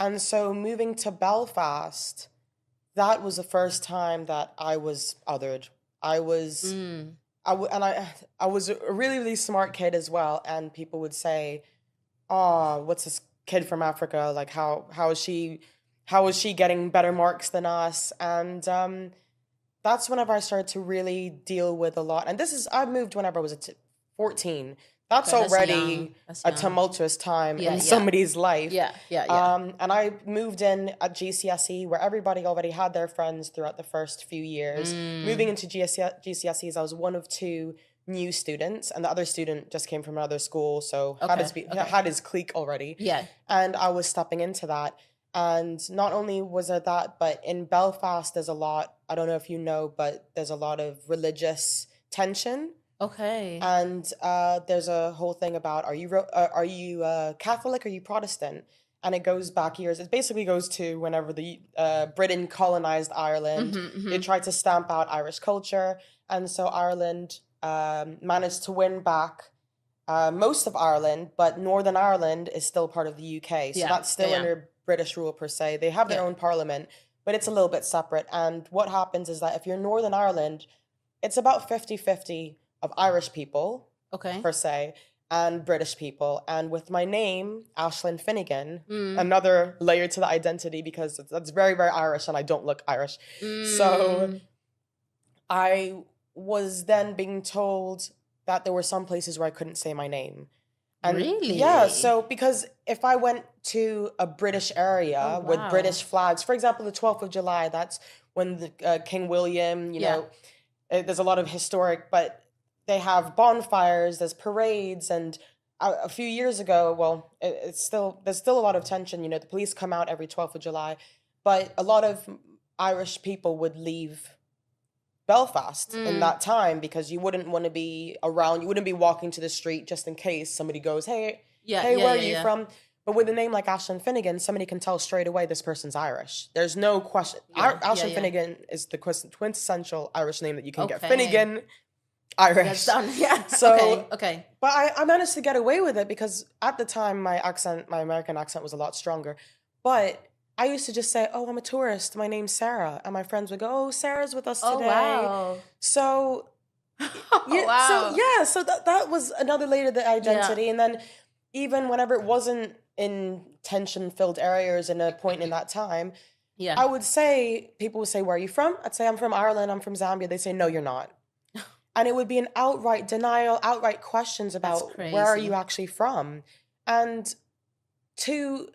And so moving to Belfast, that was the first time that I was othered. I was, Mm. I was a really, really smart kid as well. And people would say, "Oh, what's this kid from Africa? Like, how is she getting better marks than us?" And that's whenever I started to really deal with a lot. And I moved whenever I was 14. That's Okay, that's young. already That's a young. tumultuous time Yeah, in yeah. somebody's life. Yeah, yeah, yeah. And I moved in at GCSE where everybody already had their friends throughout the first few years. Moving Mm. into GCSEs, I was one of two new students, and the other student just came from another school, so Okay, okay. had his clique already. Yeah. And I was stepping into that. And not only was there that, but in Belfast, there's a lot, I don't know if you know, but there's a lot of religious tension. Okay. And there's a whole thing about are you Catholic, are you Protestant? And it goes back years. It basically goes to whenever the Britain colonized Ireland. Mm-hmm, They mm-hmm. tried to stamp out Irish culture, and so Ireland managed to win back most of Ireland, but Northern Ireland is still part of the UK. So Yeah, that's yeah, still yeah. under British rule per se. They have their Yeah. own parliament, but it's a little bit separate. And what happens is that if you're Northern Ireland, it's about 50-50 of Irish people Okay. per se and British people. And with my name, Ashlyn Finnegan, Mm. another layer to the identity because that's very, very Irish and I don't look Irish. So Mm. I was then being told that there were some places where I couldn't say my name. And yeah, Really? so because if I went to a British Oh, area with wow. British flags, for example, the 12th of July, that's when King William, Yeah. there's a lot of historic, but they have bonfires, there's parades, and a few years ago, well, there's still a lot of tension. The police come out every 12th of July, but a lot of Irish people would leave Belfast in Mm. that time because you wouldn't want to be around, you wouldn't be walking to the street just in case somebody goes, Yeah, hey, yeah, where are yeah, you yeah. from? But with a name like Ashlyn Finnegan, somebody can tell straight away this person's Irish. There's no question. Yeah, yeah, Ashlyn yeah. Finnegan is the quintessential Irish name that you can get. Okay. Finnegan, That's Irish. done. Yeah. Okay, So, okay. but I managed to get away with it because at the time my American accent was a lot stronger. But I used to just say, "Oh, I'm a tourist. My name's Sarah," and my friends would go, "Oh, Sarah's with us Oh, today." wow. So Oh, wow. so that was another layer of the Yeah. identity, and then even whenever it wasn't in tension-filled areas in a point in that time, Yeah. I would say people would say, "Where are you from?" I'd say, "I'm from Ireland. I'm from Zambia." They say, "No, you're not." And it would be an outright denial, outright questions That's about where are you crazy. actually from? And to